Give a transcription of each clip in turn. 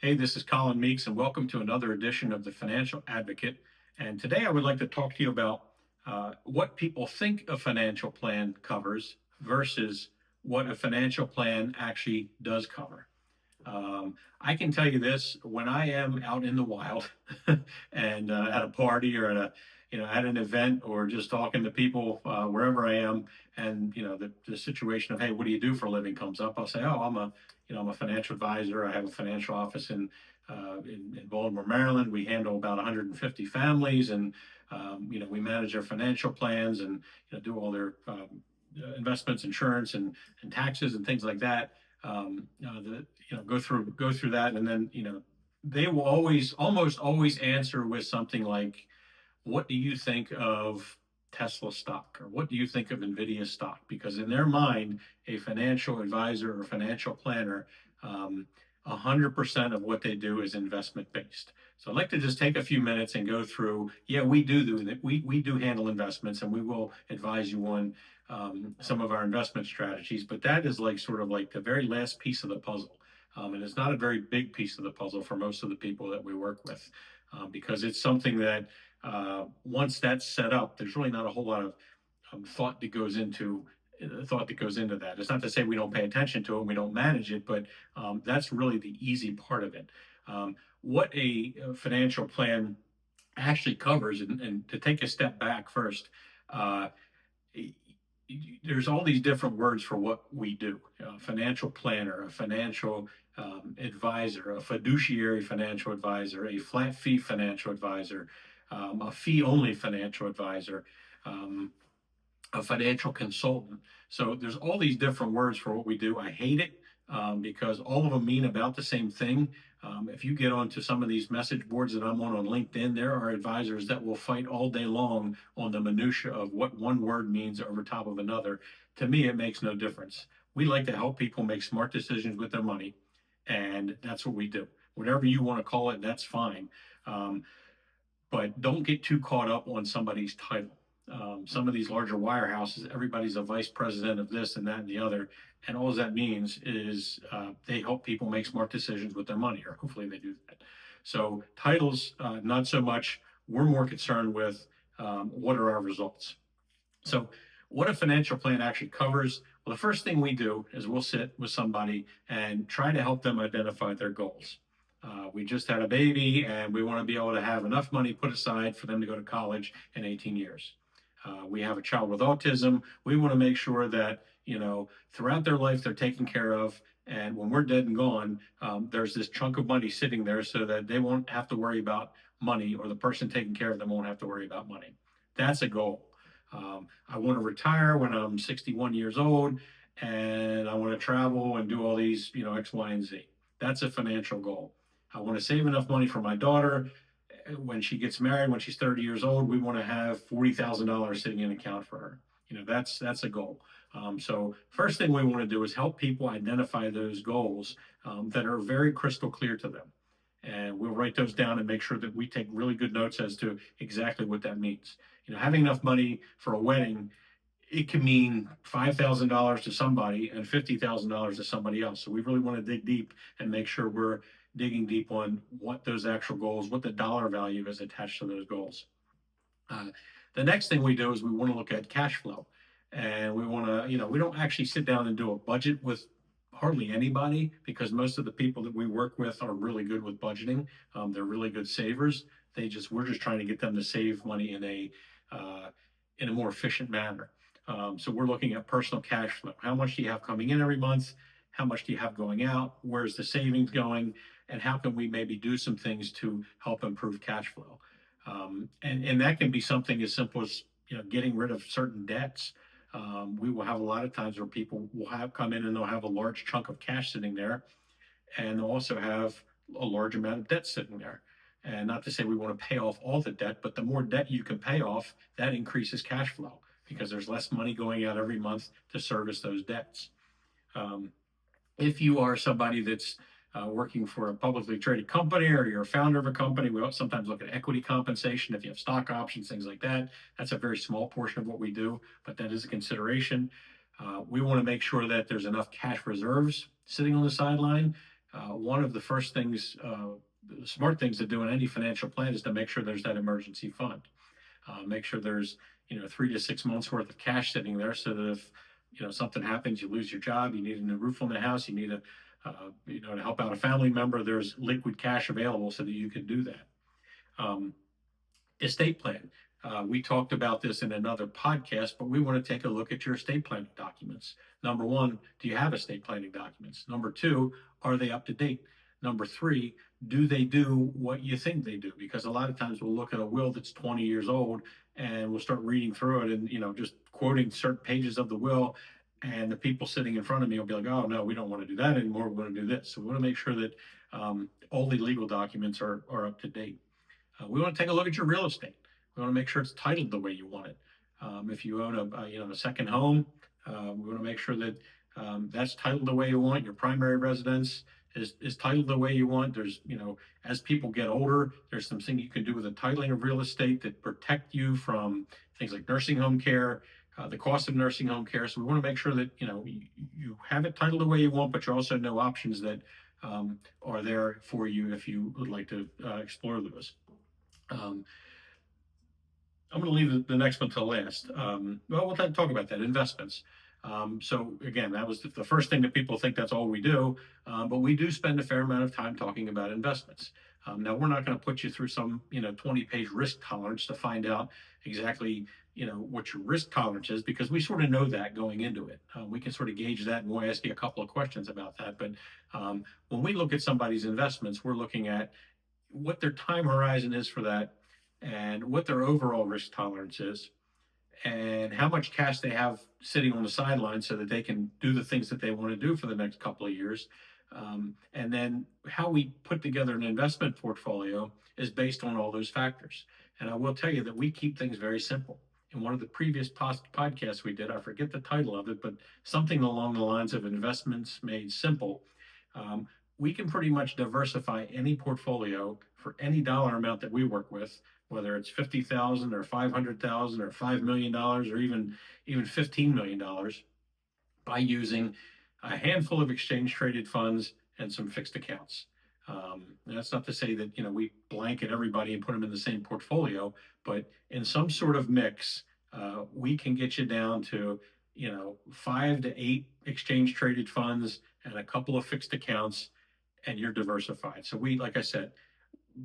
Hey, this is Colin Meeks, and welcome to another edition of the Financial Advocate. And today I would like to talk to you about what people think a financial plan covers versus what a financial plan actually does cover. I can tell you this: when I am out in the wild and at a party or at an event or just talking to people wherever I am, and the situation of, hey, what do you do for a living comes up, I'll say, oh, I'm a financial advisor. I have a financial office in Baltimore, Maryland. We handle about 150 families, and we manage their financial plans and do all their investments, insurance, and taxes and things like that. Go through that, and then they will almost always answer with something like, "What do you think of Tesla stock?" or "What do you think of Nvidia stock?" Because in their mind, a financial advisor or financial planner, 100% of what they do is investment based. So I'd like to just take a few minutes and go through. Yeah, we do that. We do handle investments, and we will advise you on some of our investment strategies. But that is sort of like the very last piece of the puzzle, and it's not a very big piece of the puzzle for most of the people that we work with, because it's something that once that's set up, there's really not a whole lot of thought that goes into that. It's not to say we don't pay attention to it and we don't manage it, but that's really the easy part of it. What a financial plan actually covers, and to take a step back first, there's all these different words for what we do: a financial planner, a financial advisor, a fiduciary financial advisor, a flat fee financial advisor, a fee only financial advisor, a financial consultant. So there's all these different words for what we do. I hate it because all of them mean about the same thing. If you get onto some of these message boards that I'm on LinkedIn, there are advisors that will fight all day long on the minutia of what one word means over top of another. To me, it makes no difference. We like to help people make smart decisions with their money, and that's what we do. Whatever you want to call it, that's fine. But don't get too caught up on somebody's title. Some of these larger wirehouses, everybody's a vice president of this and that and the other, and all that means is they help people make smart decisions with their money, or hopefully they do that. So titles, not so much. We're more concerned with what are our results. So what a financial plan actually covers: well, the first thing we do is we'll sit with somebody and try to help them identify their goals. We just had a baby, and we want to be able to have enough money put aside for them to go to college in 18 years. We have a child with autism. We want to make sure that, throughout their life, they're taken care of. And when we're dead and gone, there's this chunk of money sitting there so that they won't have to worry about money, or the person taking care of them won't have to worry about money. That's a goal. I want to retire when I'm 61 years old, and I want to travel and do all these, X, Y, and Z. That's a financial goal. I want to save enough money for my daughter. When she gets married, when she's 30 years old, we want to have $40,000 sitting in an account for her. That's a goal. So first thing we want to do is help people identify those goals that are very crystal clear to them. And we'll write those down and make sure that we take really good notes as to exactly what that means. Having enough money for a wedding, it can mean $5,000 to somebody and $50,000 to somebody else. So we really want to dig deep and make sure we're digging deep on what those actual goals, what the dollar value is attached to those goals. The next thing we do is we want to look at cash flow. And we want to, we don't actually sit down and do a budget with hardly anybody, because most of the people that we work with are really good with budgeting. They're really good savers. We're just trying to get them to save money in a more efficient manner. So we're looking at personal cash flow. How much do you have coming in every month? How much do you have going out? Where's the savings going? And how can we maybe do some things to help improve cash flow? And that can be something as simple as getting rid of certain debts. We will have a lot of times where people will come in and they'll have a large chunk of cash sitting there, and they'll also have a large amount of debt sitting there. And not to say we want to pay off all the debt, but the more debt you can pay off, that increases cash flow, because there's less money going out every month to service those debts. If you are somebody that's working for a publicly traded company, or you're a founder of a company, we sometimes look at equity compensation. If you have stock options, things like that, that's a very small portion of what we do, but that is a consideration. We want to make sure that there's enough cash reserves sitting on the sideline. one of the first things, the smart things to do in any financial plan is to make sure there's that emergency fund. Make sure there's 3 to 6 months worth of cash sitting there, so that if something happens, you lose your job, you need a new roof on the house, you need to help out a family member, there's liquid cash available so that you can do that. Estate plan. We talked about this in another podcast, but we want to take a look at your estate planning documents. Number one, do you have estate planning documents? Number two, are they up to date? Number three, do they do what you think they do? Because a lot of times we'll look at a will that's 20 years old and we'll start reading through it and just quoting certain pages of the will, and the people sitting in front of me will be like, oh no, we don't want to do that anymore, we want to do this. So we want to make sure that all the legal documents are up to date. We want to take a look at your real estate. We want to make sure it's titled the way you want it. If you own a second home, we want to make sure that that's titled the way you want. Your primary residence is titled the way you want. There's, as people get older, there's some things you can do with the titling of real estate that protect you from things like nursing home care, the cost of nursing home care. So we want to make sure that, you have it titled the way you want, but you also know options that are there for you if you would like to explore those. I'm going to leave the next one to last. We'll talk about that, investments. So again, that was the first thing that people think that's all we do, but we do spend a fair amount of time talking about investments. Now, we're not going to put you through some 20-page risk tolerance to find out exactly what your risk tolerance is, because we sort of know that going into it. We can sort of gauge that, and we'll ask you a couple of questions about that. But when we look at somebody's investments, we're looking at what their time horizon is for that, and what their overall risk tolerance is, and how much cash they have sitting on the sidelines so that they can do the things that they want to do for the next couple of years. And then how we put together an investment portfolio is based on all those factors. And I will tell you that we keep things very simple. In one of the previous podcasts we did, I forget the title of it, but something along the lines of Investments Made Simple. We can pretty much diversify any portfolio for any dollar amount that we work with, whether it's $50,000 or $500,000 or $5 million or even $15 million, by using a handful of exchange traded funds and some fixed accounts. And that's not to say that we blanket everybody and put them in the same portfolio, but in some sort of mix, we can get you down to 5 to 8 exchange traded funds and a couple of fixed accounts, and you're diversified. So like I said,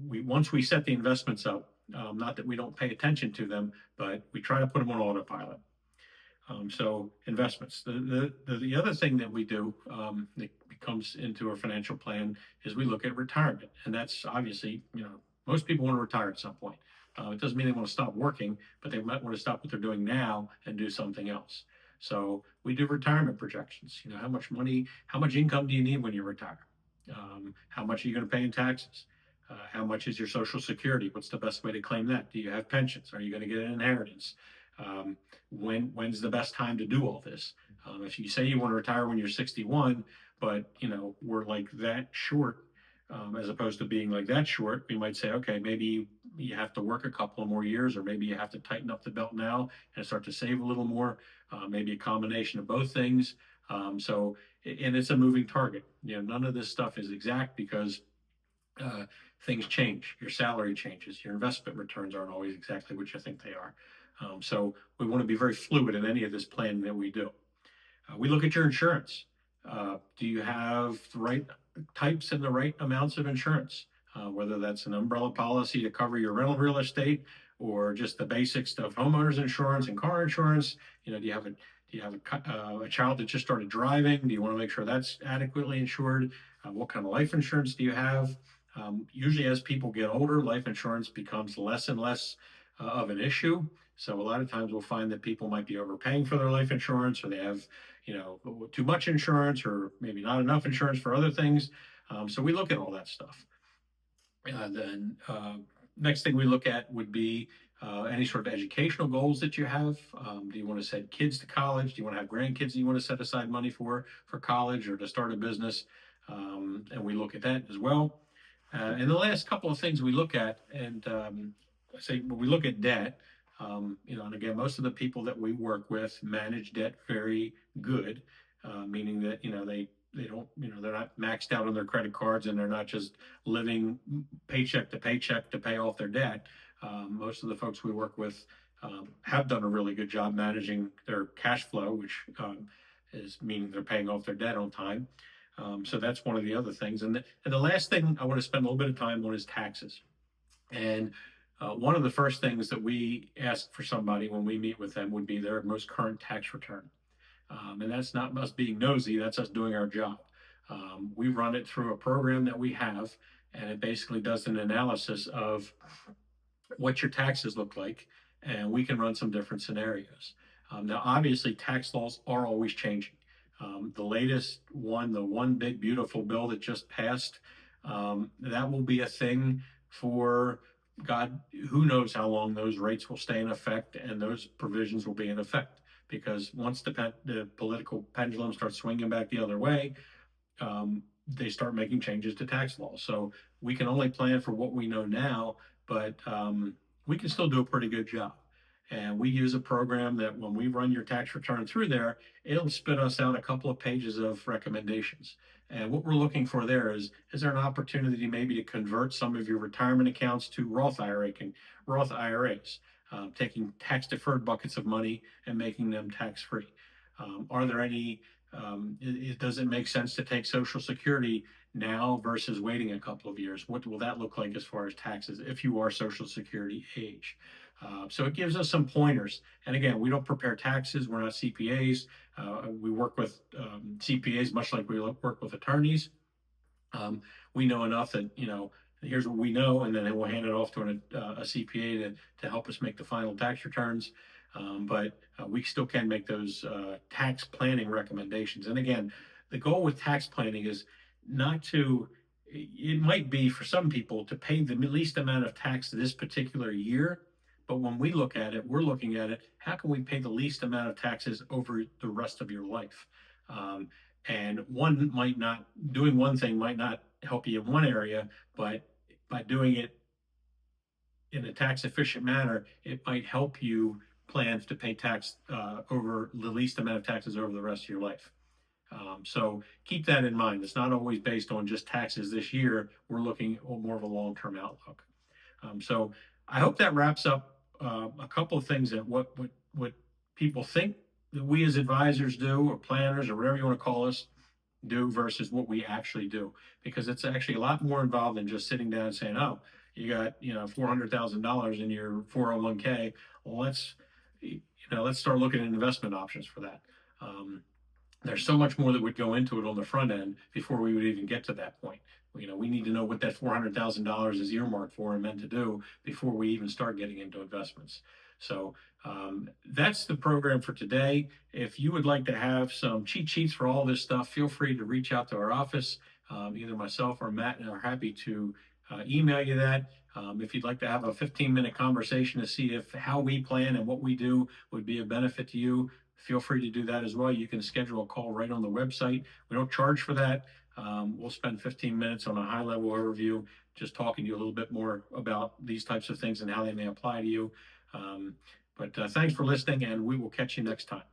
once we set the investments up, not that we don't pay attention to them, but we try to put them on autopilot. So investments. The other thing that we do that comes into our financial plan is we look at retirement, and that's obviously most people want to retire at some point. It doesn't mean they want to stop working, but they might want to stop what they're doing now and do something else. So we do retirement projections. How much money, how much income do you need when you retire? How much are you going to pay in taxes? How much is your Social Security? What's the best way to claim that? Do you have pensions? Are you going to get an inheritance? When's the best time to do all this? If you say you want to retire when you're 61, but we're like that short, as opposed to being like that short, we might say, okay, maybe you have to work a couple of more years, or maybe you have to tighten up the belt now and start to save a little more. Maybe a combination of both things. And it's a moving target. None of this stuff is exact, because things change. Your salary changes. Your investment returns aren't always exactly what you think they are. So we want to be very fluid in any of this planning that we do. We look at your insurance. Do you have the right types and the right amounts of insurance? Whether that's an umbrella policy to cover your rental real estate, or just the basics of homeowners insurance and car insurance. Do you have a child that just started driving? Do you want to make sure that's adequately insured? What kind of life insurance do you have? Usually as people get older, life insurance becomes less and less of an issue. So a lot of times we'll find that people might be overpaying for their life insurance, or they have, too much insurance, or maybe not enough insurance for other things. So we look at all that stuff. Then next thing we look at would be any sort of educational goals that you have. Do you want to send kids to college? Do you want to have grandkids that you want to set aside money for college, or to start a business? And we look at that as well. And the last couple of things we look at, and I say when we look at debt, and again, most of the people that we work with manage debt very good, meaning that they don't, they're not maxed out on their credit cards, and they're not just living paycheck to paycheck to pay off their debt. Most of the folks we work with have done a really good job managing their cash flow, which is meaning they're paying off their debt on time. So that's one of the other things. And the last thing I want to spend a little bit of time on is taxes. And one of the first things that we ask for somebody when we meet with them would be their most current tax return. And that's not us being nosy, that's us doing our job. We run it through a program that we have, and it basically does an analysis of what your taxes look like, and we can run some different scenarios. Now, obviously, tax laws are always changing. The latest one, the one big beautiful bill that just passed, that will be a thing for God, who knows how long those rates will stay in effect and those provisions will be in effect. Because once the political pendulum starts swinging back the other way, they start making changes to tax laws. So we can only plan for what we know now, but we can still do a pretty good job. And we use a program that when we run your tax return through there, it'll spit us out a couple of pages of recommendations. And what we're looking for there is there an opportunity maybe to convert some of your retirement accounts to Roth IRAs, taking tax deferred buckets of money and making them tax free? Are there any, does it make sense to take Social Security now versus waiting a couple of years? What will that look like as far as taxes if you are Social Security age? So it gives us some pointers. And again, we don't prepare taxes. We're not CPAs. We work with CPAs much like we work with attorneys. We know enough that, here's what we know, and then we'll hand it off to a CPA to help us make the final tax returns. But we still can make those tax planning recommendations. And again, the goal with tax planning is not to, it might be for some people to pay the least amount of tax this particular year. But when we look at it, we're looking at it, how can we pay the least amount of taxes over the rest of your life? And doing one thing might not help you in one area, but by doing it in a tax efficient manner, it might help you plan to pay tax over the least amount of taxes over the rest of your life. So keep that in mind. It's not always based on just taxes this year. We're looking at more of a long-term outlook. So I hope that wraps up a couple of things that what people think that we as advisors do, or planners, or whatever you want to call us, do versus what we actually do. Because it's actually a lot more involved than just sitting down and saying, oh, you got $400,000 in your 401k. Well, let's start looking at investment options for that. There's so much more that would go into it on the front end before we would even get to that point. We need to know what that $400,000 is earmarked for and meant to do before we even start getting into investments. So that's the program for today. If you would like to have some cheat sheets for all this stuff, feel free to reach out to our office. Either myself or Matt are happy to email you that. If you'd like to have a 15-minute conversation to see if how we plan and what we do would be a benefit to you, feel free to do that as well. You can schedule a call right on the website. We don't charge for that. We'll spend 15 minutes on a high-level overview, just talking to you a little bit more about these types of things and how they may apply to you. But thanks for listening, and we will catch you next time.